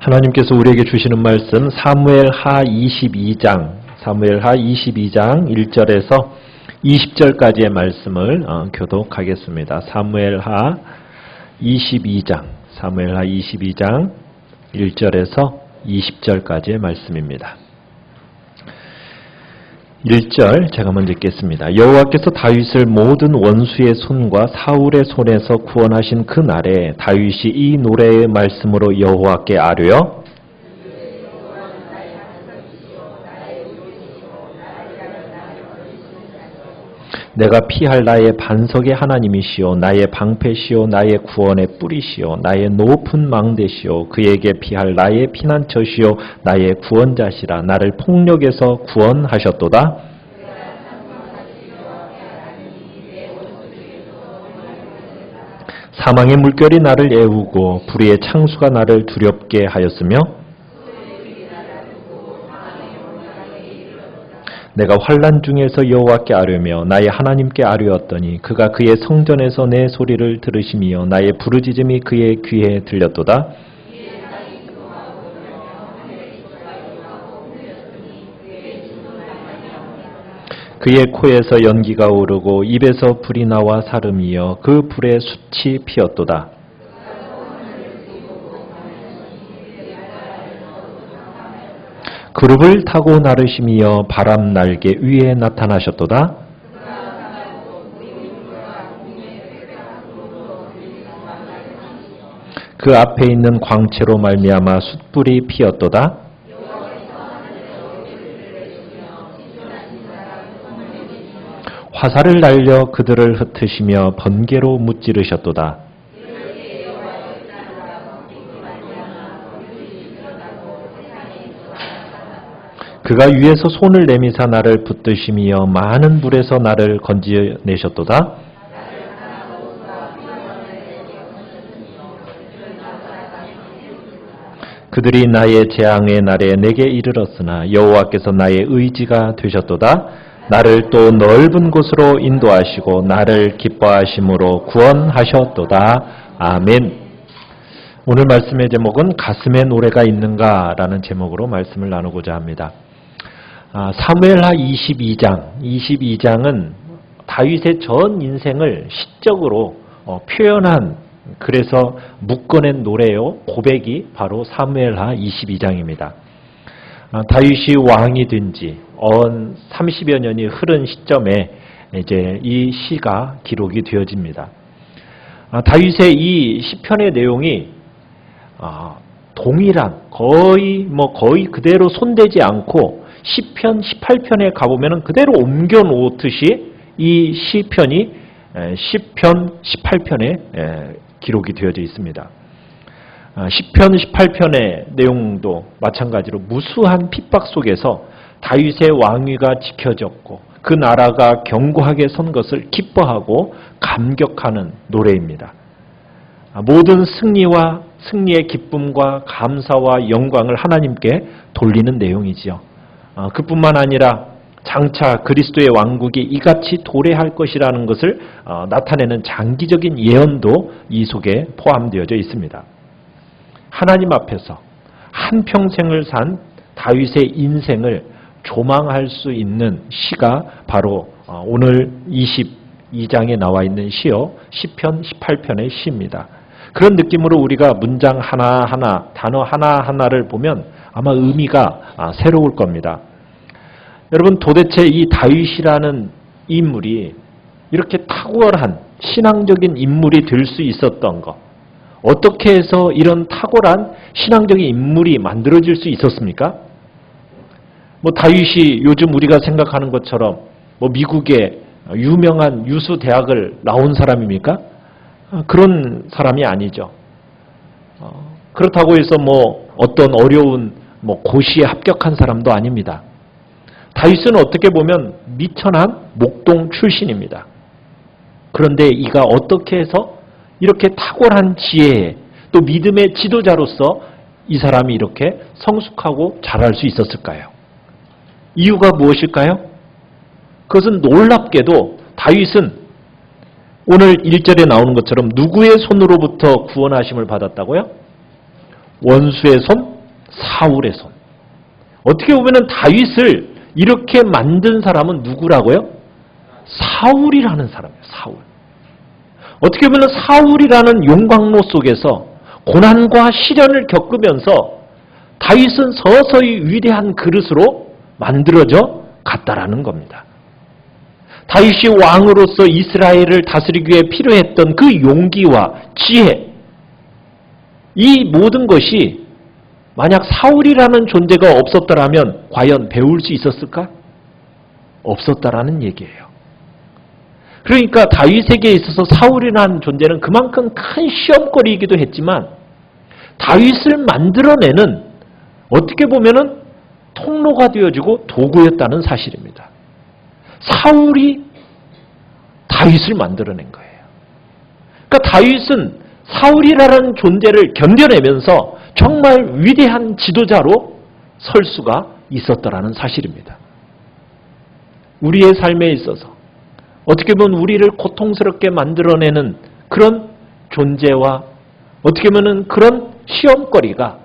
하나님께서 우리에게 주시는 말씀 사무엘하 22장 1절에서 20절까지의 말씀을 교독하겠습니다. 사무엘하 22장 1절에서 20절까지의 말씀입니다. 1절 제가 먼저 읽겠습니다. 여호와께서 다윗을 모든 원수의 손과 사울의 손에서 구원하신 그 날에 다윗이 이 노래의 말씀으로 여호와께 아뢰어 내가 피할 나의 반석의 하나님이시오 나의 방패시오 나의 구원의 뿌리시오 나의 높은 망대시오 그에게 피할 나의 피난처시오 나의 구원자시라 나를 폭력에서 구원하셨도다. 사망의 물결이 나를 애우고 불의의 창수가 나를 두렵게 하였으며 내가 환난 중에서 여호와께 아뢰며 나의 하나님께 아뢰었더니 그가 그의 성전에서 내 소리를 들으시며 나의 부르짖음이 그의 귀에 들렸도다. 그의 코에서 연기가 오르고 입에서 불이 나와 사름이여 그 불에 숯이 피었도다. 그룹을 타고 나르시며 바람 날개 위에 나타나셨도다. 그 앞에 있는 광채로 말미암아 숯불이 피었도다. 화살을 날려 그들을 흩으시며 번개로 무찌르셨도다. 그가 위에서 손을 내미사 나를 붙드시며 많은 불에서 나를 건져내셨도다. 그들이 나의 재앙의 날에 내게 이르렀으나 여호와께서 나의 의지가 되셨도다. 나를 또 넓은 곳으로 인도하시고 나를 기뻐하심으로 구원하셨도다. 아멘. 오늘 말씀의 제목은 가슴에 노래가 있는가 라는 제목으로 말씀을 나누고자 합니다. 사무엘하 22장은 다윗의 전 인생을 시적으로 표현한 그래서 묶어낸 노래요 고백이 바로 사무엘하 22장입니다. 다윗이 왕이 된 지 30여 년이 흐른 시점에 이제 이 시가 기록이 되어집니다. 다윗의 이 시편의 내용이 동일한 거의 그대로 손대지 않고 시편 18편에 가보면 그대로 옮겨 놓듯이 이 시편이 시편 18편에 기록이 되어져 있습니다. 시편 18편의 내용도 마찬가지로 무수한 핍박 속에서 다윗의 왕위가 지켜졌고 그 나라가 견고하게 선 것을 기뻐하고 감격하는 노래입니다. 모든 승리의 기쁨과 감사와 영광을 하나님께 돌리는 내용이지요. 그뿐만 아니라 장차 그리스도의 왕국이 이같이 도래할 것이라는 것을 나타내는 장기적인 예언도 이 속에 포함되어져 있습니다. 하나님 앞에서 한평생을 산 다윗의 인생을 조망할 수 있는 시가 바로 오늘 22장에 나와 있는 시요 시편 18편의 시입니다. 그런 느낌으로 우리가 문장 하나하나 단어 하나하나를 보면 아마 의미가 새로울 겁니다. 여러분 도대체 이 다윗이라는 인물이 이렇게 탁월한 신앙적인 인물이 될 수 있었던 것 어떻게 해서 이런 탁월한 신앙적인 인물이 만들어질 수 있었습니까? 다윗이 요즘 우리가 생각하는 것처럼 미국의 유명한 유수 대학을 나온 사람입니까? 그런 사람이 아니죠. 그렇다고 해서 어떤 어려운 고시에 합격한 사람도 아닙니다. 다윗은 어떻게 보면 미천한 목동 출신입니다. 그런데 이가 어떻게 해서 이렇게 탁월한 지혜에 또 믿음의 지도자로서 이 사람이 이렇게 성숙하고 자랄 수 있었을까요? 이유가 무엇일까요? 그것은 놀랍게도 다윗은 오늘 1절에 나오는 것처럼 누구의 손으로부터 구원하심을 받았다고요? 원수의 손, 사울의 손. 어떻게 보면 다윗을 이렇게 만든 사람은 누구라고요? 사울이라는 사람이에요. 사울. 어떻게 보면 사울이라는 용광로 속에서 고난과 시련을 겪으면서 다윗은 서서히 위대한 그릇으로 만들어져 갔다라는 겁니다. 다윗이 왕으로서 이스라엘을 다스리기 위해 필요했던 그 용기와 지혜, 이 모든 것이 만약 사울이라는 존재가 없었더라면 과연 배울 수 있었을까? 없었다라는 얘기예요. 그러니까 다윗에게 있어서 사울이라는 존재는 그만큼 큰 시험거리이기도 했지만 다윗을 만들어내는 어떻게 보면은 통로가 되어지고 도구였다는 사실입니다. 사울이 다윗을 만들어낸 거예요. 그러니까 다윗은 사울이라는 존재를 견뎌내면서 정말 위대한 지도자로 설 수가 있었더라는 사실입니다. 우리의 삶에 있어서 어떻게 보면 우리를 고통스럽게 만들어내는 그런 존재와 어떻게 보면 그런 시험거리가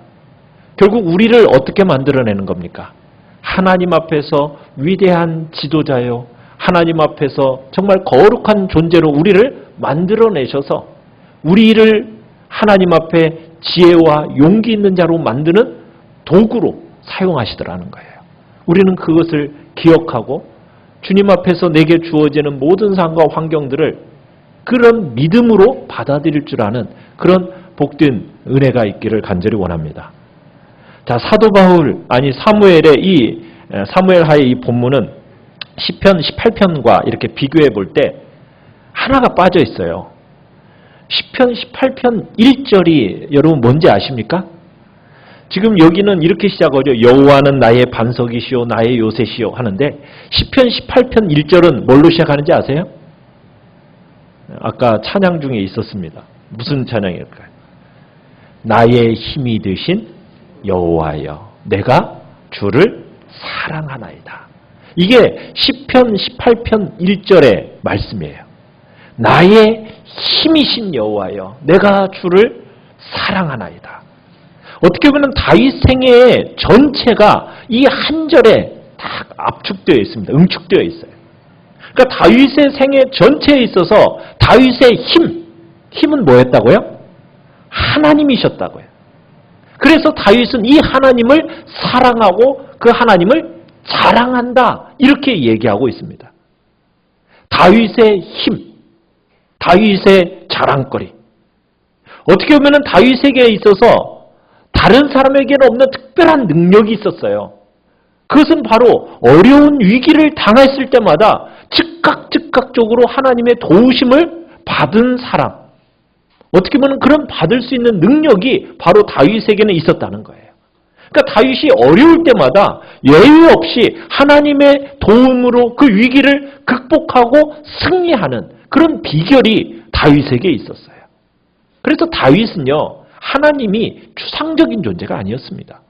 결국 우리를 어떻게 만들어내는 겁니까? 하나님 앞에서 위대한 지도자요, 하나님 앞에서 정말 거룩한 존재로 우리를 만들어내셔서 우리를 하나님 앞에 지혜와 용기 있는 자로 만드는 도구로 사용하시더라는 거예요. 우리는 그것을 기억하고 주님 앞에서 내게 주어지는 모든 상황과 환경들을 그런 믿음으로 받아들일 줄 아는 그런 복된 은혜가 있기를 간절히 원합니다. 자, 사도 바울, 사무엘의 이 사무엘하의 이 본문은 시편 18편과 이렇게 비교해 볼 때 하나가 빠져 있어요. 시편 18편 1절이 여러분 뭔지 아십니까? 지금 여기는 이렇게 시작하죠. 여호와는 나의 반석이시오 나의 요새시오 하는데 시편 18편 1절은 뭘로 시작하는지 아세요? 아까 찬양 중에 있었습니다. 무슨 찬양일까요? 나의 힘이 되신 여호와여 내가 주를 사랑하나이다. 이게 시편 18편 1절의 말씀이에요. 나의 힘이신 여호와여 내가 주를 사랑하나이다. 어떻게 보면 다윗 생애의 전체가 이 한 절에 딱 압축되어 있습니다. 응축되어 있어요. 그러니까 다윗의 생애 전체에 있어서 다윗의 힘은 뭐였다고요? 하나님이셨다고요. 그래서 다윗은 이 하나님을 사랑하고 그 하나님을 자랑한다. 이렇게 얘기하고 있습니다. 다윗의 힘, 다윗의 자랑거리. 어떻게 보면 다윗에게 있어서 다른 사람에게는 없는 특별한 능력이 있었어요. 그것은 바로 어려운 위기를 당했을 때마다 즉각적으로 하나님의 도우심을 받은 사람. 어떻게 보면 그런 받을 수 있는 능력이 바로 다윗에게는 있었다는 거예요. 그러니까 다윗이 어려울 때마다 예외 없이 하나님의 도움으로 그 위기를 극복하고 승리하는 그런 비결이 다윗에게 있었어요. 그래서 다윗은요, 하나님이 추상적인 존재가 아니었습니다.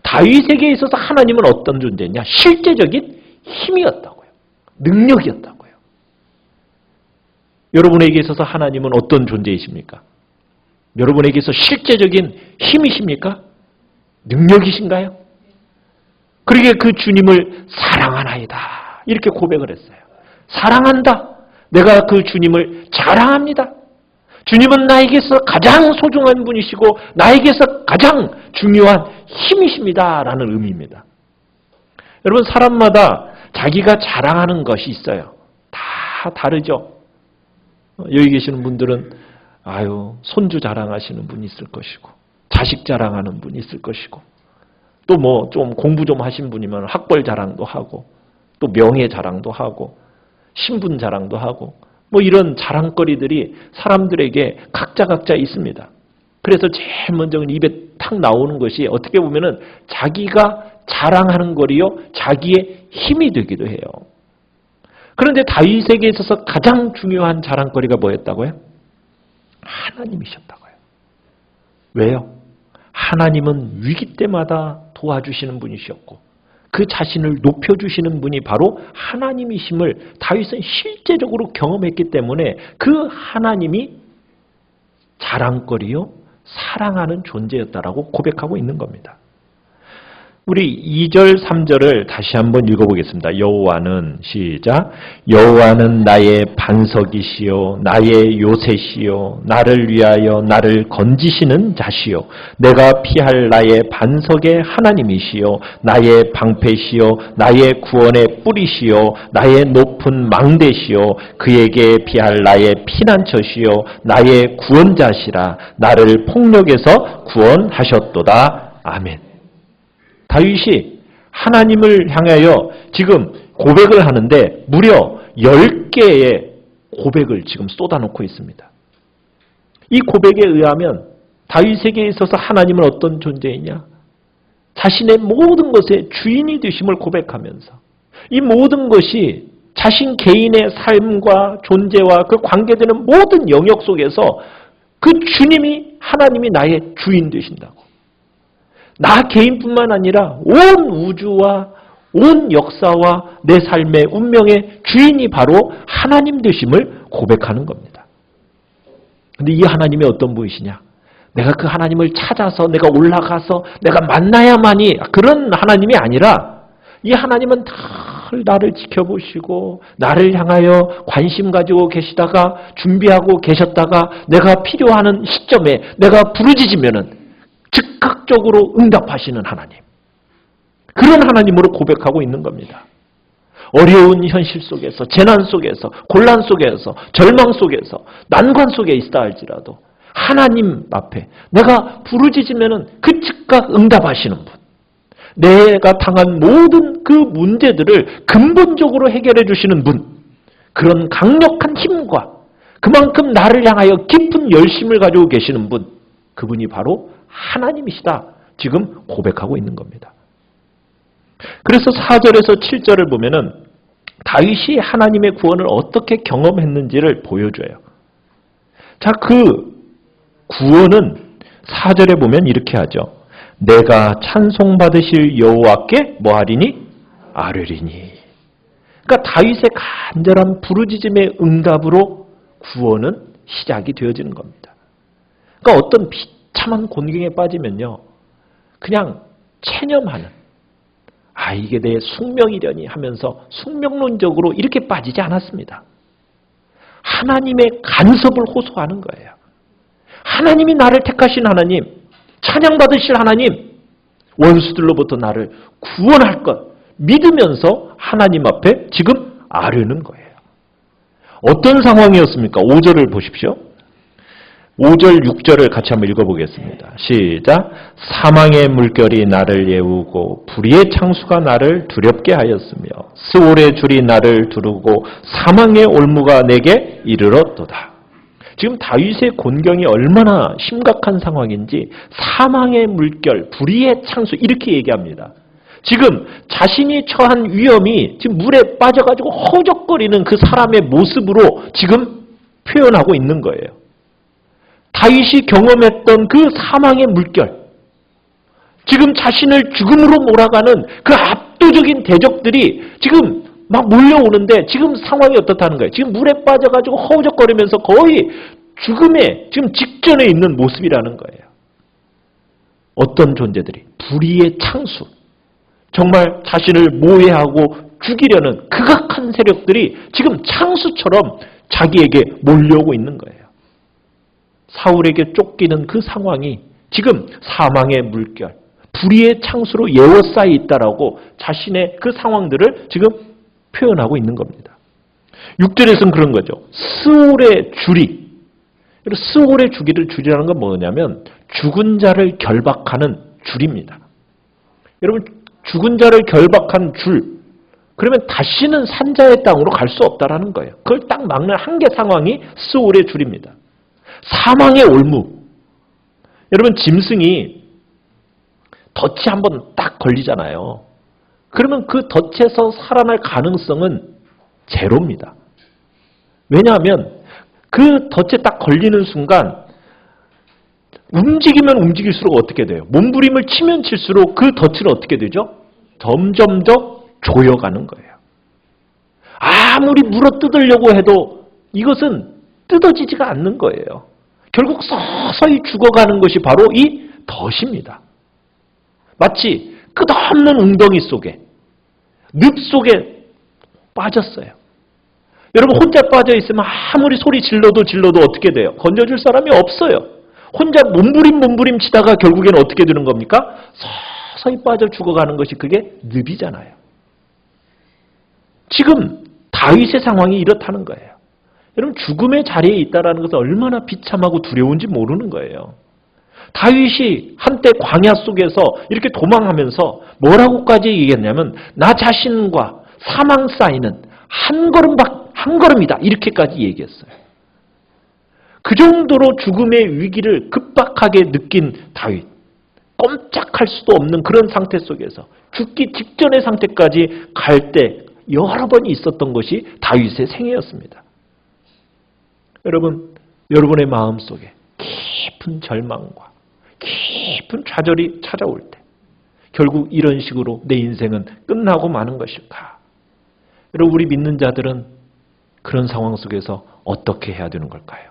다윗에게 있어서 하나님은 어떤 존재냐? 실제적인 힘이었다고요. 능력이었다고요. 여러분에게 있어서 하나님은 어떤 존재이십니까? 여러분에게 있어서 실제적인 힘이십니까? 능력이신가요? 그러기에 그 주님을 사랑하나이다. 이렇게 고백을 했어요. 사랑한다. 내가 그 주님을 자랑합니다. 주님은 나에게서 가장 소중한 분이시고 나에게서 가장 중요한 힘이십니다. 라는 의미입니다. 여러분 사람마다 자기가 자랑하는 것이 있어요. 다 다르죠. 여기 계시는 분들은 손주 자랑하시는 분이 있을 것이고 자식 자랑하는 분이 있을 것이고 또 뭐 좀 공부 좀 하신 분이면 학벌 자랑도 하고 또 명예 자랑도 하고 신분 자랑도 하고 뭐 이런 자랑거리들이 사람들에게 각자 있습니다. 그래서 제일 먼저 입에 탁 나오는 것이 어떻게 보면은 자기가 자랑하는 거리요, 자기의 힘이 되기도 해요. 그런데 다윗에게 있어서 가장 중요한 자랑거리가 뭐였다고요? 하나님이셨다고요. 왜요? 하나님은 위기 때마다 도와주시는 분이셨고 그 자신을 높여주시는 분이 바로 하나님이심을 다윗은 실제적으로 경험했기 때문에 그 하나님이 자랑거리요, 사랑하는 존재였다라고 고백하고 있는 겁니다. 우리 2절, 3절을 다시 한번 읽어보겠습니다. 여호와는 시작. 여호와는 나의 반석이시요 나의 요새시요 나를 위하여 나를 건지시는 자시요 내가 피할 나의 반석의 하나님이시요 나의 방패시요 나의 구원의 뿌리시요 나의 높은 망대시요 그에게 피할 나의 피난처시요 나의 구원자시라 나를 폭력에서 구원하셨도다. 아멘. 다윗이 하나님을 향하여 지금 고백을 하는데 무려 10개의 고백을 지금 쏟아놓고 있습니다. 이 고백에 의하면 다윗에게 있어서 하나님은 어떤 존재이냐? 자신의 모든 것의 주인이 되심을 고백하면서 이 모든 것이 자신 개인의 삶과 존재와 그 관계되는 모든 영역 속에서 그 주님이 하나님이 나의 주인 되신다고. 나 개인뿐만 아니라 온 우주와 온 역사와 내 삶의 운명의 주인이 바로 하나님 되심을 고백하는 겁니다. 그런데 이 하나님이 어떤 분이시냐? 내가 그 하나님을 찾아서 내가 올라가서 내가 만나야만이 그런 하나님이 아니라 이 하나님은 다 나를 지켜보시고 나를 향하여 관심 가지고 계시다가 준비하고 계셨다가 내가 필요한 시점에 내가 부르짖으면은 즉각적으로 응답하시는 하나님. 그런 하나님으로 고백하고 있는 겁니다. 어려운 현실 속에서, 재난 속에서, 곤란 속에서, 절망 속에서, 난관 속에 있다 할지라도 하나님 앞에 내가 부르짖으면 그 즉각 응답하시는 분. 내가 당한 모든 그 문제들을 근본적으로 해결해 주시는 분. 그런 강력한 힘과 그만큼 나를 향하여 깊은 열심을 가지고 계시는 분. 그분이 바로 하나님이시다. 지금 고백하고 있는 겁니다. 그래서 4절에서 7절을 보면은 다윗이 하나님의 구원을 어떻게 경험했는지를 보여줘요. 자, 그 구원은 4절에 보면 이렇게 하죠. 내가 찬송받으실 여호와께 뭐하리니? 아뢰리니. 그러니까 다윗의 간절한 부르짖음의 응답으로 구원은 시작이 되어지는 겁니다. 그러니까 어떤 비참한 곤경에 빠지면요. 그냥 체념하는 이게 내 숙명이려니 하면서 숙명론적으로 이렇게 빠지지 않았습니다. 하나님의 간섭을 호소하는 거예요. 하나님이 나를 택하신 하나님, 찬양받으실 하나님, 원수들로부터 나를 구원할 것 믿으면서 하나님 앞에 지금 아뢰는 거예요. 어떤 상황이었습니까? 5절을 보십시오. 5절, 6절을 같이 한번 읽어보겠습니다. 시작. 사망의 물결이 나를 예우고 불의의 창수가 나를 두렵게 하였으며 스올의 줄이 나를 두르고 사망의 올무가 내게 이르렀도다. 지금 다윗의 곤경이 얼마나 심각한 상황인지 사망의 물결, 불의의 창수 이렇게 얘기합니다. 지금 자신이 처한 위험이 지금 물에 빠져가지고 허적거리는 그 사람의 모습으로 지금 표현하고 있는 거예요. 다윗이 경험했던 그 사망의 물결, 지금 자신을 죽음으로 몰아가는 그 압도적인 대적들이 지금 막 몰려오는데 지금 상황이 어떻다는 거예요. 지금 물에 빠져가지고 허우적거리면서 거의 죽음에 지금 직전에 있는 모습이라는 거예요. 어떤 존재들이? 불의의 창수. 정말 자신을 모해하고 죽이려는 극악한 세력들이 지금 창수처럼 자기에게 몰려오고 있는 거예요. 사울에게 쫓기는 그 상황이 지금 사망의 물결, 불의의 창수로 에워싸여 있다라고 자신의 그 상황들을 지금 표현하고 있는 겁니다. 6절에서는 그런 거죠. 스올의 주리. 스올의 줄이라는 건 뭐냐면 죽은 자를 결박하는 줄입니다. 여러분, 죽은 자를 결박한 줄, 그러면 다시는 산자의 땅으로 갈 수 없다라는 거예요. 그걸 딱 막는 한계 상황이 스올의 줄입니다. 사망의 올무. 여러분, 짐승이 덫이 한번 딱 걸리잖아요. 그러면 그 덫에서 살아날 가능성은 제로입니다. 왜냐하면 그 덫에 딱 걸리는 순간 움직이면 움직일수록 어떻게 돼요? 몸부림을 치면 칠수록 그 덫은 어떻게 되죠? 점점 더 조여가는 거예요. 아무리 물어뜯으려고 해도 이것은 뜯어지지가 않는 거예요. 결국 서서히 죽어가는 것이 바로 이 덫입니다. 마치 끝없는 웅덩이 속에, 늪 속에 빠졌어요. 여러분 혼자 빠져 있으면 아무리 소리 질러도 어떻게 돼요? 건져줄 사람이 없어요. 혼자 몸부림 치다가 결국에는 어떻게 되는 겁니까? 서서히 빠져 죽어가는 것이 그게 늪이잖아요. 지금 다윗의 상황이 이렇다는 거예요. 여러분 죽음의 자리에 있다는 것은 얼마나 비참하고 두려운지 모르는 거예요. 다윗이 한때 광야 속에서 이렇게 도망하면서 뭐라고까지 얘기했냐면 나 자신과 사망 사이는 한 걸음이다 이렇게까지 얘기했어요. 그 정도로 죽음의 위기를 급박하게 느낀 다윗, 꼼짝할 수도 없는 그런 상태 속에서 죽기 직전의 상태까지 갈 때 여러 번이 있었던 것이 다윗의 생애였습니다. 여러분, 여러분의 마음속에 깊은 절망과 깊은 좌절이 찾아올 때 결국 이런 식으로 내 인생은 끝나고 마는 것일까? 여러분, 우리 믿는 자들은 그런 상황 속에서 어떻게 해야 되는 걸까요?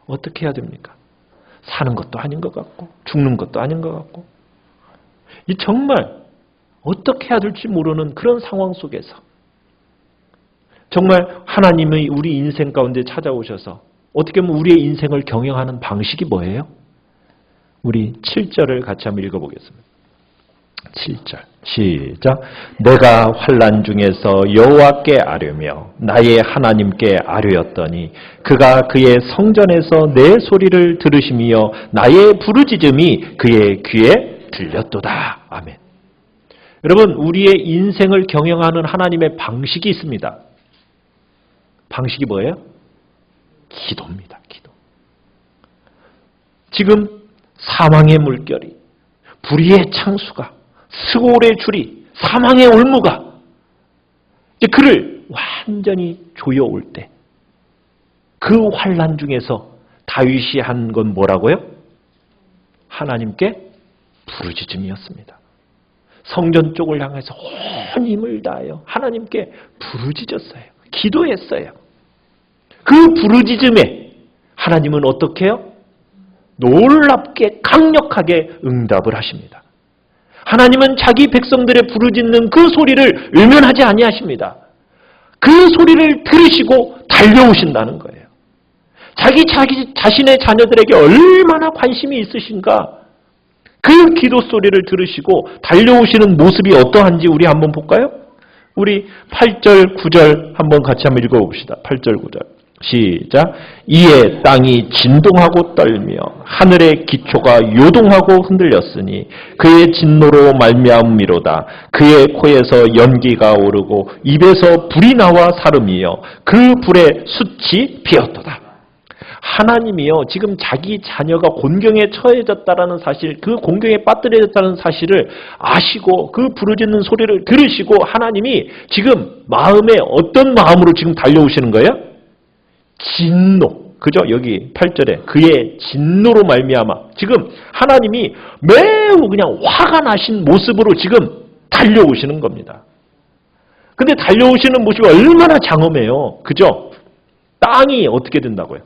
어떻게 해야 됩니까? 사는 것도 아닌 것 같고 죽는 것도 아닌 것 같고 이 정말 어떻게 해야 될지 모르는 그런 상황 속에서 정말 하나님의 우리 인생 가운데 찾아오셔서 어떻게 보면 우리의 인생을 경영하는 방식이 뭐예요? 우리 7절을 같이 한번 읽어보겠습니다. 7절 시작. 내가 환난 중에서 여호와께 아뢰며 나의 하나님께 아뢰었더니 그가 그의 성전에서 내 소리를 들으시며 나의 부르짖음이 그의 귀에 들렸도다. 아멘. 여러분, 우리의 인생을 경영하는 하나님의 방식이 있습니다. 방식이 뭐예요? 기도입니다. 기도. 지금 사망의 물결이, 불의의 창수가, 스골의 줄이, 사망의 올무가 이제 그를 완전히 조여올 때 그 환난 중에서 다윗이 한 건 뭐라고요? 하나님께 부르짖음이었습니다. 성전 쪽을 향해서 온 힘을 다하여 하나님께 부르짖었어요. 기도했어요. 그 부르짖음에 하나님은 어떻게 해요? 놀랍게 강력하게 응답을 하십니다. 하나님은 자기 백성들의 부르짖는 그 소리를 외면하지 아니하십니다. 그 소리를 들으시고 달려오신다는 거예요. 자기 자신의 자녀들에게 얼마나 관심이 있으신가? 그 기도 소리를 들으시고 달려오시는 모습이 어떠한지 우리 한번 볼까요? 우리 8절, 9절 한번 같이 한번 읽어봅시다. 8절, 9절. 시작. 이에 땅이 진동하고 떨며 하늘의 기초가 요동하고 흔들렸으니 그의 진노로 말미암음이로다. 그의 코에서 연기가 오르고 입에서 불이 나와 사름이여 그 불에 숯이 피었도다. 하나님이요, 지금 자기 자녀가 곤경에 처해졌다라는 사실, 그 공경에 빠뜨려졌다는 사실을 아시고 그 부르짖는 소리를 들으시고 하나님이 지금 마음에 어떤 마음으로 지금 달려오시는 거예요? 진노. 그죠? 여기 8절에 그의 진노로 말미암아 지금 하나님이 매우 그냥 화가 나신 모습으로 지금 달려오시는 겁니다. 근데 달려오시는 모습이 얼마나 장엄해요. 그죠? 땅이 어떻게 된다고요?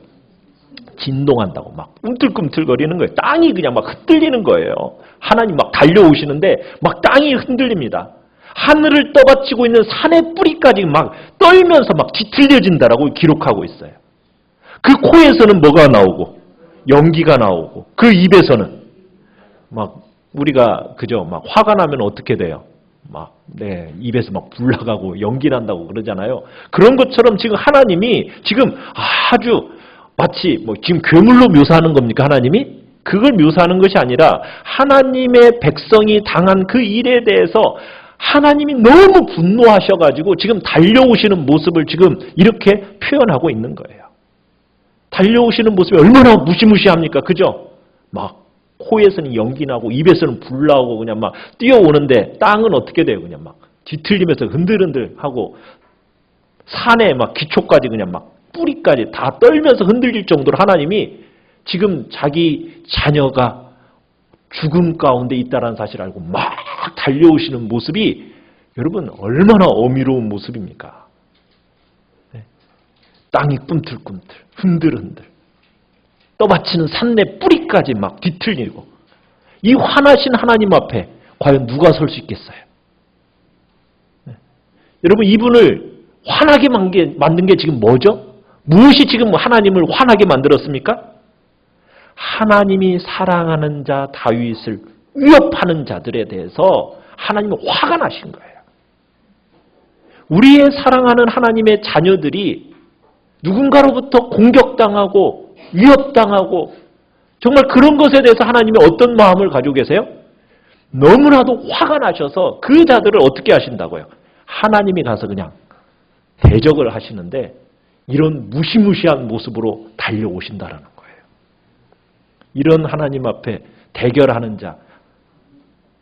진동한다고 막 꿈틀꿈틀거리는 거예요. 땅이 그냥 막 흔들리는 거예요. 하나님 막 달려오시는데 막 땅이 흔들립니다. 하늘을 떠받치고 있는 산의 뿌리까지 막 떨면서 막 뒤틀려진다라고 기록하고 있어요. 그 코에서는 뭐가 나오고 연기가 나오고 그 입에서는 막 우리가 그죠? 막 화가 나면 어떻게 돼요? 막 입에서 막 불 나가고 연기 난다고 그러잖아요. 그런 것처럼 지금 하나님이 지금 아주 마치 뭐 지금 괴물로 묘사하는 겁니까, 하나님이? 그걸 묘사하는 것이 아니라 하나님의 백성이 당한 그 일에 대해서 하나님이 너무 분노하셔가지고 지금 달려오시는 모습을 지금 이렇게 표현하고 있는 거예요. 달려오시는 모습이 얼마나 무시무시합니까? 그죠? 막 코에서는 연기 나고 입에서는 불 나오고 그냥 막 뛰어오는데 땅은 어떻게 돼요? 그냥 막 뒤틀리면서 흔들흔들하고 산에 막 기초까지 그냥 막 뿌리까지 다 떨면서 흔들릴 정도로 하나님이 지금 자기 자녀가 죽음 가운데 있다는 사실을 알고 막 달려오시는 모습이 여러분 얼마나 어미로운 모습입니까? 땅이 꿈틀꿈틀 흔들흔들 떠받치는 산내 뿌리까지 막 뒤틀리고 이 화나신 하나님 앞에 과연 누가 설 수 있겠어요? 네. 여러분, 이분을 화나게 만든 게 지금 뭐죠? 무엇이 지금 하나님을 화나게 만들었습니까? 하나님이 사랑하는 자 다윗을 위협하는 자들에 대해서 하나님은 화가 나신 거예요. 우리의 사랑하는 하나님의 자녀들이 누군가로부터 공격당하고 위협당하고 정말 그런 것에 대해서 하나님이 어떤 마음을 가지고 계세요? 너무나도 화가 나셔서 그 자들을 어떻게 하신다고요? 하나님이 가서 그냥 대적을 하시는데 이런 무시무시한 모습으로 달려오신다라는 거예요. 이런 하나님 앞에 대결하는 자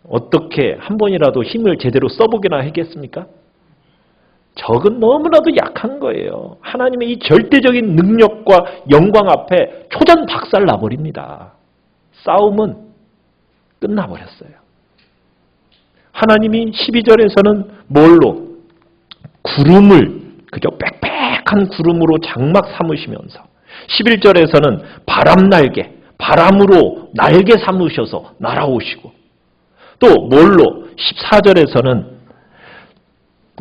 어떻게 한 번이라도 힘을 제대로 써보기나 하겠습니까? 적은 너무나도 약한 거예요. 하나님의 이 절대적인 능력과 영광 앞에 초전박살 나버립니다. 싸움은 끝나버렸어요. 하나님이 12절에서는 뭘로? 구름을 그저 빽빽한 구름으로 장막 삼으시면서 11절에서는 바람날개, 바람으로 날개 삼으셔서 날아오시고 또 뭘로? 14절에서는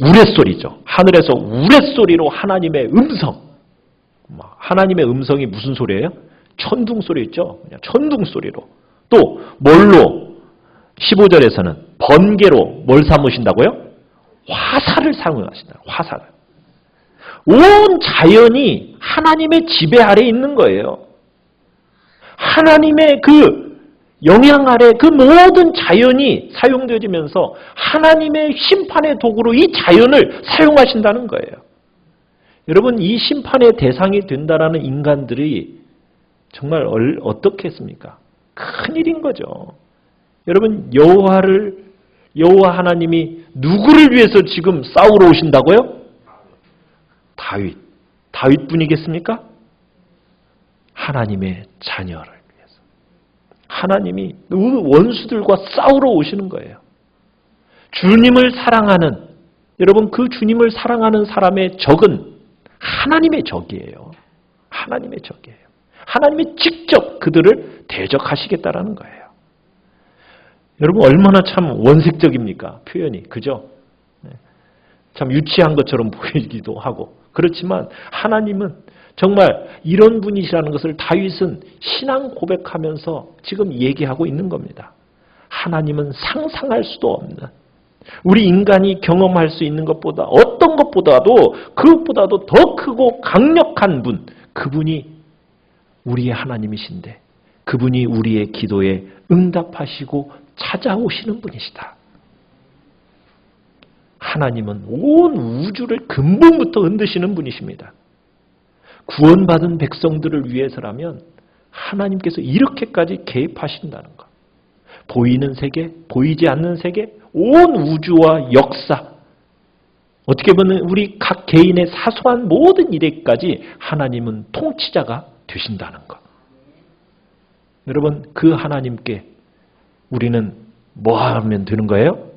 우레소리죠. 하늘에서 우레소리로 하나님의 음성. 하나님의 음성이 무슨 소리예요? 천둥소리 있죠. 그냥 천둥소리로. 또 뭘로? 15절에서는 번개로 뭘 삼으신다고요? 화살을 사용하신다. 화살을. 온 자연이 하나님의 지배 아래 있는 거예요. 하나님의 그 영향 아래 그 모든 자연이 사용되어지면서 하나님의 심판의 도구로 이 자연을 사용하신다는 거예요. 여러분, 이 심판의 대상이 된다라는 인간들이 정말 어떻게 했습니까? 큰일인 거죠. 여러분, 여호와 하나님이 누구를 위해서 지금 싸우러 오신다고요? 다윗뿐이겠습니까? 하나님의 자녀를 위해서. 하나님이 원수들과 싸우러 오시는 거예요. 주님을 사랑하는, 여러분, 그 주님을 사랑하는 사람의 적은 하나님의 적이에요. 하나님의 적이에요. 하나님이 직접 그들을 대적하시겠다라는 거예요. 여러분, 얼마나 참 원색적입니까? 표현이. 그죠? 참 유치한 것처럼 보이기도 하고. 그렇지만 하나님은 정말 이런 분이시라는 것을 다윗은 신앙 고백하면서 지금 얘기하고 있는 겁니다. 하나님은 상상할 수도 없는, 우리 인간이 경험할 수 있는 것보다 어떤 것보다도 그것보다도 더 크고 강력한 분, 그분이 우리의 하나님이신데 그분이 우리의 기도에 응답하시고 찾아오시는 분이시다. 하나님은 온 우주를 근본부터 흔드시는 분이십니다. 구원받은 백성들을 위해서라면 하나님께서 이렇게까지 개입하신다는 것. 보이는 세계, 보이지 않는 세계, 온 우주와 역사, 어떻게 보면 우리 각 개인의 사소한 모든 일에까지 하나님은 통치자가 되신다는 것. 여러분, 그 하나님께 우리는 뭐 하면 되는 거예요?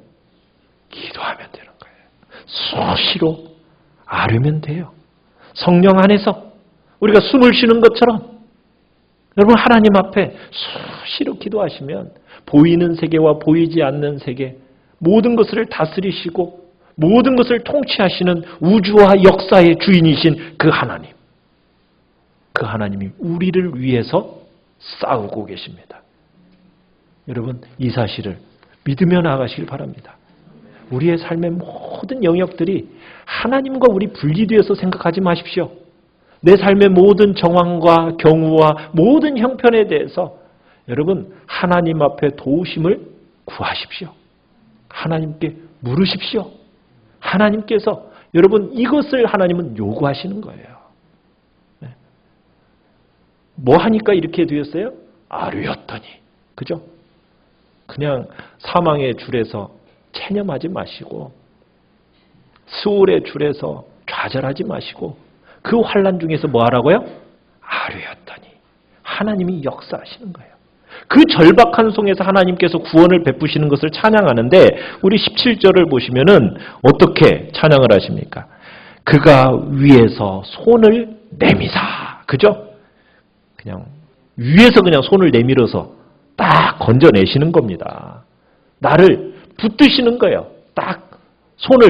기도하면 되는 거예요. 수시로 아뢰면 돼요. 성령 안에서 우리가 숨을 쉬는 것처럼 여러분, 하나님 앞에 수시로 기도하시면 보이는 세계와 보이지 않는 세계, 모든 것을 다스리시고 모든 것을 통치하시는 우주와 역사의 주인이신 그 하나님, 그 하나님이 우리를 위해서 싸우고 계십니다. 여러분, 이 사실을 믿으며 나아가시길 바랍니다. 우리의 삶의 모든 영역들이 하나님과 우리 분리되어서 생각하지 마십시오. 내 삶의 모든 정황과 경우와 모든 형편에 대해서 여러분, 하나님 앞에 도우심을 구하십시오. 하나님께 물으십시오. 하나님께서 여러분, 이것을 하나님은 요구하시는 거예요. 뭐 하니까 이렇게 되었어요? 아뢰었더니. 그죠? 그냥 사망의 줄에서 체념하지 마시고 수월의 줄에서 좌절하지 마시고 그 환난 중에서 뭐 하라고요? 아뢰었더니 하나님이 역사하시는 거예요. 그 절박한 속에서 하나님께서 구원을 베푸시는 것을 찬양하는데 우리 17절을 보시면은 어떻게 찬양을 하십니까? 그가 위에서 손을 내미사. 그죠? 그냥 위에서 그냥 손을 내밀어서 딱 건져내시는 겁니다. 나를 붙드시는 거예요. 딱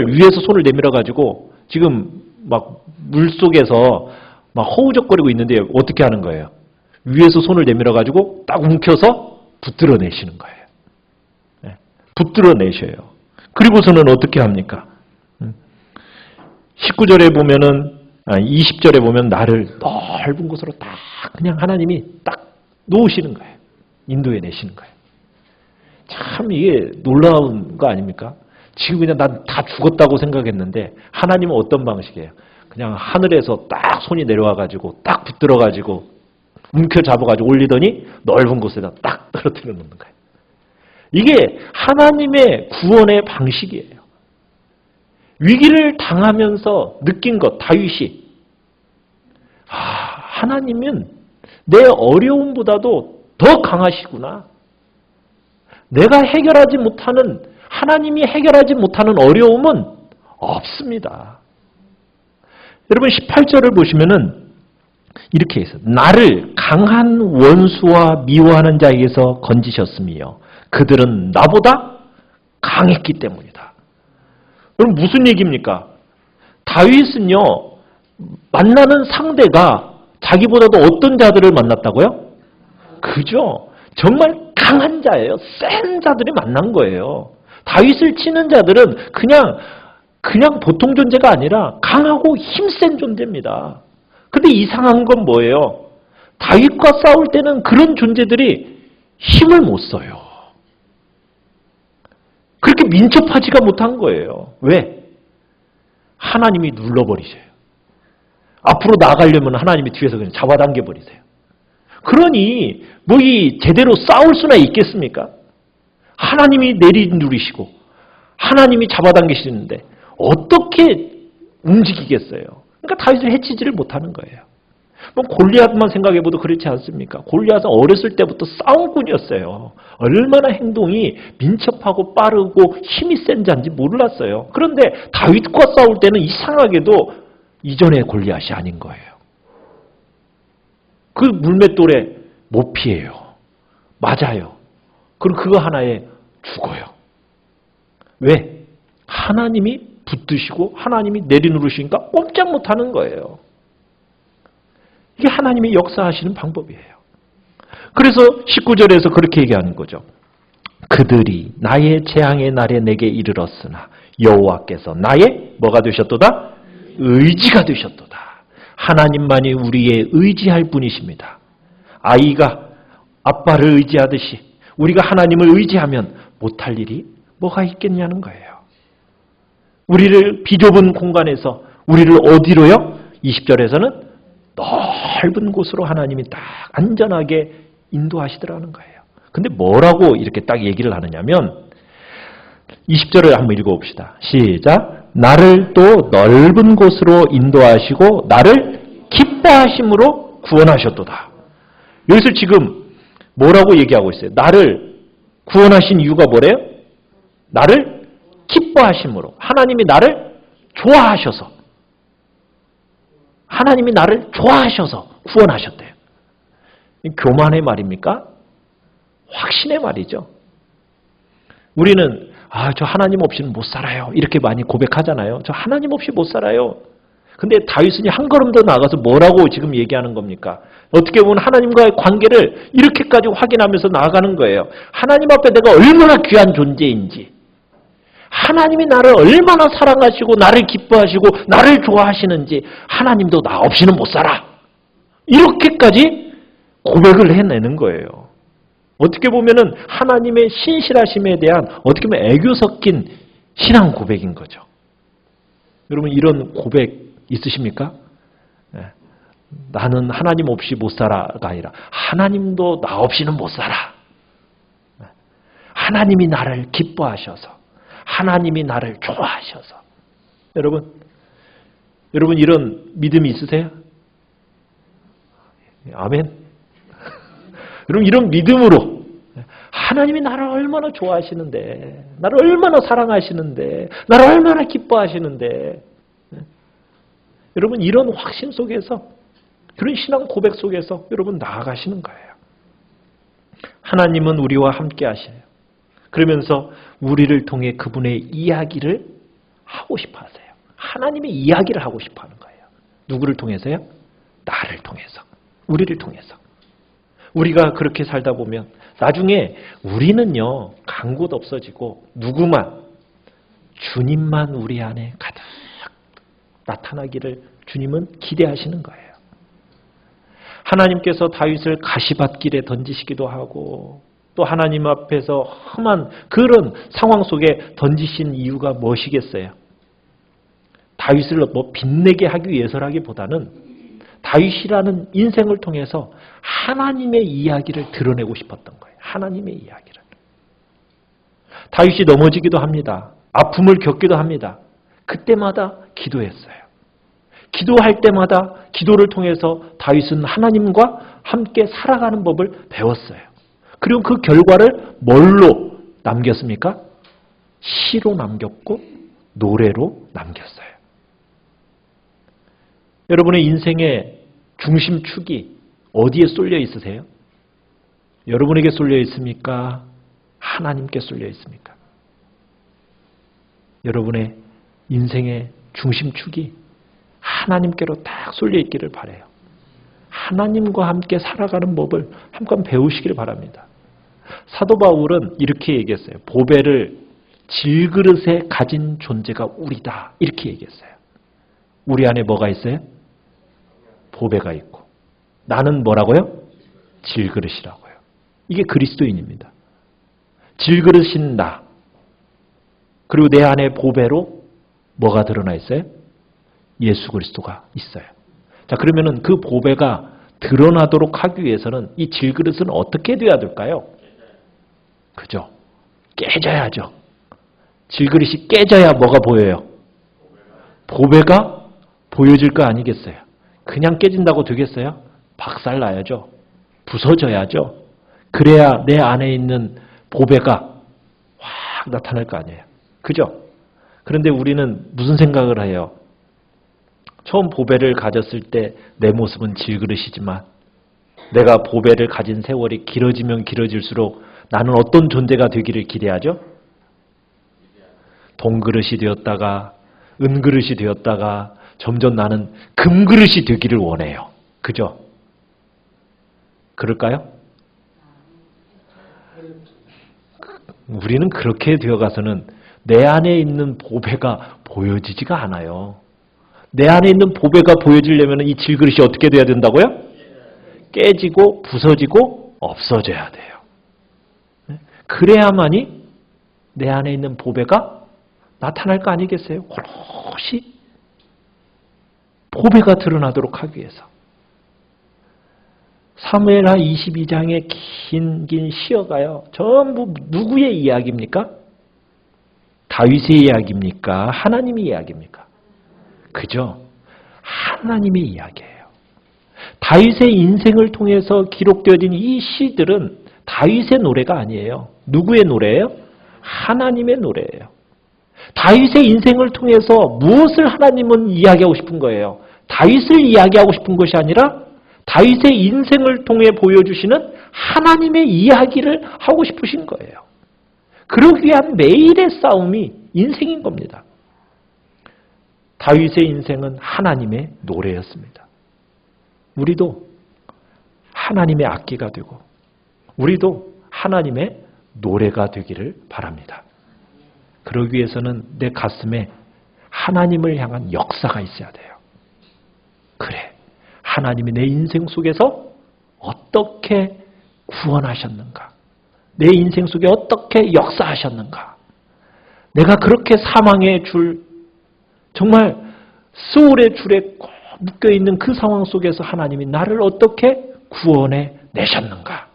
위에서 손을 내밀어 가지고 지금 막 물속에서 막 허우적거리고 있는데 어떻게 하는 거예요? 위에서 손을 내밀어 가지고 딱 움켜서 붙들어 내시는 거예요. 네. 붙들어 내셔요. 그리고서는 어떻게 합니까? 19절에 보면은 20절에 보면 나를 넓은 곳으로 딱 그냥 하나님이 딱 놓으시는 거예요. 인도해 내시는 거예요. 참 이게 놀라운 거 아닙니까? 지금 그냥 난 다 죽었다고 생각했는데 하나님은 어떤 방식이에요? 그냥 하늘에서 딱 손이 내려와가지고 딱 붙들어가지고 움켜잡아가지고 올리더니 넓은 곳에다 딱 떨어뜨려 놓는 거예요. 이게 하나님의 구원의 방식이에요. 위기를 당하면서 느낀 것, 다윗이 하나님은 내 어려움보다도 더 강하시구나. 내가 하나님이 해결하지 못하는 어려움은 없습니다. 여러분 18절을 보시면은 이렇게 해서 나를 강한 원수와 미워하는 자에게서 건지셨으며 그들은 나보다 강했기 때문이다. 그럼 무슨 얘기입니까? 다윗은요, 만나는 상대가 자기보다도 어떤 자들을 만났다고요? 그죠? 정말 강한 자예요. 센 자들이 만난 거예요. 다윗을 치는 자들은 그냥 보통 존재가 아니라 강하고 힘센 존재입니다. 근데 이상한 건 뭐예요? 다윗과 싸울 때는 그런 존재들이 힘을 못 써요. 그렇게 민첩하지가 못한 거예요. 왜? 하나님이 눌러버리세요. 앞으로 나아가려면 하나님이 뒤에서 그냥 잡아당겨 버리세요. 그러니 제대로 싸울 수나 있겠습니까? 하나님이 내리누리시고 하나님이 잡아당기시는데 어떻게 움직이겠어요? 그러니까 다윗을 해치지를 못하는 거예요. 골리앗만 생각해봐도 그렇지 않습니까? 골리앗은 어렸을 때부터 싸움꾼이었어요. 얼마나 행동이 민첩하고 빠르고 힘이 센 자인지 몰랐어요. 그런데 다윗과 싸울 때는 이상하게도 이전의 골리앗이 아닌 거예요. 그 물맷돌에 못 피해요. 맞아요. 그리고 그거 하나에 죽어요. 왜? 하나님이 붙드시고 하나님이 내리누르시니까 꼼짝 못하는 거예요. 이게 하나님이 역사하시는 방법이에요. 그래서 19절에서 그렇게 얘기하는 거죠. 그들이 나의 재앙의 날에 내게 이르렀으나 여호와께서 나의 뭐가 되셨도다? 의지가 되셨도다. 하나님만이 우리의 의지할 분이십니다. 아이가 아빠를 의지하듯이 우리가 하나님을 의지하면 못할 일이 뭐가 있겠냐는 거예요. 우리를 비좁은 공간에서 우리를 어디로요? 20절에서는 넓은 곳으로 하나님이 딱 안전하게 인도하시더라는 거예요. 근데 뭐라고 이렇게 딱 얘기를 하느냐면 20절을 한번 읽어봅시다. 시작. 나를 또 넓은 곳으로 인도하시고 나를 기뻐하심으로 구원하셨도다. 여기서 지금 뭐라고 얘기하고 있어요? 나를 구원하신 이유가 뭐래요? 나를 기뻐하심으로. 하나님이 나를 좋아하셔서. 하나님이 나를 좋아하셔서 구원하셨대요. 교만의 말입니까? 확신의 말이죠. 우리는 저 하나님 없이는 못 살아요. 이렇게 많이 고백하잖아요. 저 하나님 없이 못 살아요. 근데 다윗은 한 걸음 더 나가서 뭐라고 지금 얘기하는 겁니까? 어떻게 보면 하나님과의 관계를 이렇게까지 확인하면서 나아가는 거예요. 하나님 앞에 내가 얼마나 귀한 존재인지, 하나님이 나를 얼마나 사랑하시고 나를 기뻐하시고 나를 좋아하시는지 하나님도 나 없이는 못 살아. 이렇게까지 고백을 해내는 거예요. 어떻게 보면은 하나님의 신실하심에 대한 어떻게 보면 애교 섞인 신앙 고백인 거죠. 여러분 이런 고백 있으십니까? 나는 하나님 없이 못 살아가 아니라 하나님도 나 없이는 못 살아. 하나님이 나를 기뻐하셔서 하나님이 나를 좋아하셔서. 여러분 이런 믿음이 있으세요? 아멘. 여러분 이런 믿음으로 하나님이 나를 얼마나 좋아하시는데, 나를 얼마나 사랑하시는데, 나를 얼마나 기뻐하시는데, 여러분 이런 확신 속에서, 그런 신앙 고백 속에서 여러분 나아가시는 거예요. 하나님은 우리와 함께 하셔요. 그러면서 우리를 통해 그분의 이야기를 하고 싶어 하세요. 하나님의 이야기를 하고 싶어 하는 거예요. 누구를 통해서요? 나를 통해서. 우리를 통해서. 우리가 그렇게 살다 보면 나중에 우리는요, 간 곳 없어지고 누구만, 주님만 우리 안에 가득 나타나기를 주님은 기대하시는 거예요. 하나님께서 다윗을 가시밭길에 던지시기도 하고 또 하나님 앞에서 험한 그런 상황 속에 던지신 이유가 무엇이겠어요? 다윗을 뭐 빛내게 하기 위해서라기보다는 다윗이라는 인생을 통해서 하나님의 이야기를 드러내고 싶었던 거예요. 하나님의 이야기를. 다윗이 넘어지기도 합니다. 아픔을 겪기도 합니다. 그때마다 기도했어요. 기도할 때마다 기도를 통해서 다윗은 하나님과 함께 살아가는 법을 배웠어요. 그리고 그 결과를 뭘로 남겼습니까? 시로 남겼고 노래로 남겼어요. 여러분의 인생의 중심축이 어디에 쏠려 있으세요? 여러분에게 쏠려 있습니까? 하나님께 쏠려 있습니까? 여러분의 인생의 중심축이 하나님께로 딱 쏠려 있기를 바라요. 하나님과 함께 살아가는 법을 한번 배우시길 바랍니다. 사도 바울은 이렇게 얘기했어요. 보배를 질그릇에 가진 존재가 우리다. 이렇게 얘기했어요. 우리 안에 뭐가 있어요? 보배가 있고. 나는 뭐라고요? 질그릇이라고요. 이게 그리스도인입니다. 질그릇인 나. 그리고 내 안에 보배로 뭐가 드러나 있어요? 예수 그리스도가 있어요. 자, 그러면은 그 보배가 드러나도록 하기 위해서는 이 질그릇은 어떻게 돼야 될까요? 그죠? 깨져야죠. 질그릇이 깨져야 뭐가 보여요? 보배가 보여질 거 아니겠어요? 그냥 깨진다고 되겠어요? 박살나야죠. 부서져야죠. 그래야 내 안에 있는 보배가 확 나타날 거 아니에요. 그죠? 그런데 우리는 무슨 생각을 해요? 처음 보배를 가졌을 때 내 모습은 질그릇이지만 내가 보배를 가진 세월이 길어지면 길어질수록 나는 어떤 존재가 되기를 기대하죠? 동그릇이 되었다가 은그릇이 되었다가 점점 나는 금그릇이 되기를 원해요. 그죠? 그럴까요? 우리는 그렇게 되어가서는 내 안에 있는 보배가 보여지지가 않아요. 내 안에 있는 보배가 보여지려면 이 질그릇이 어떻게 돼야 된다고요? 깨지고 부서지고 없어져야 돼요. 그래야만이 내 안에 있는 보배가 나타날 거 아니겠어요? 오롯이 보배가 드러나도록 하기 위해서. 사무엘하 22장의 긴 시어가요. 전부 누구의 이야기입니까? 다윗의 이야기입니까? 하나님의 이야기입니까? 그죠? 하나님의 이야기예요. 다윗의 인생을 통해서 기록되어진 이 시들은 다윗의 노래가 아니에요. 누구의 노래예요? 하나님의 노래예요. 다윗의 인생을 통해서 무엇을 하나님은 이야기하고 싶은 거예요? 다윗을 이야기하고 싶은 것이 아니라 다윗의 인생을 통해 보여주시는 하나님의 이야기를 하고 싶으신 거예요. 그러기 위한 매일의 싸움이 인생인 겁니다. 다윗의 인생은 하나님의 노래였습니다. 우리도 하나님의 악기가 되고 우리도 하나님의 노래가 되기를 바랍니다. 그러기 위해서는 내 가슴에 하나님을 향한 역사가 있어야 돼요. 그래, 하나님이 내 인생 속에서 어떻게 구원하셨는가? 내 인생 속에 어떻게 역사하셨는가? 내가 그렇게 사망의 줄, 정말 스올의 줄에 꼭 묶여있는 그 상황 속에서 하나님이 나를 어떻게 구원해 내셨는가?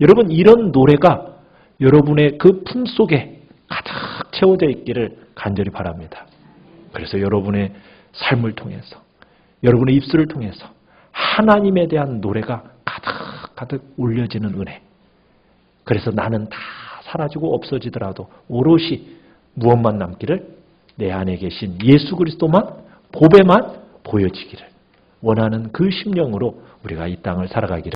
여러분, 이런 노래가 여러분의 그 품속에 가득 채워져 있기를 간절히 바랍니다. 그래서 여러분의 삶을 통해서, 여러분의 입술을 통해서 하나님에 대한 노래가 가득 올려지는 은혜. 그래서 나는 다 사라지고 없어지더라도 오롯이 무엇만 남기를? 내 안에 계신 예수 그리스도만, 보배만 보여지기를 원하는 그 심령으로 우리가 이 땅을 살아가기를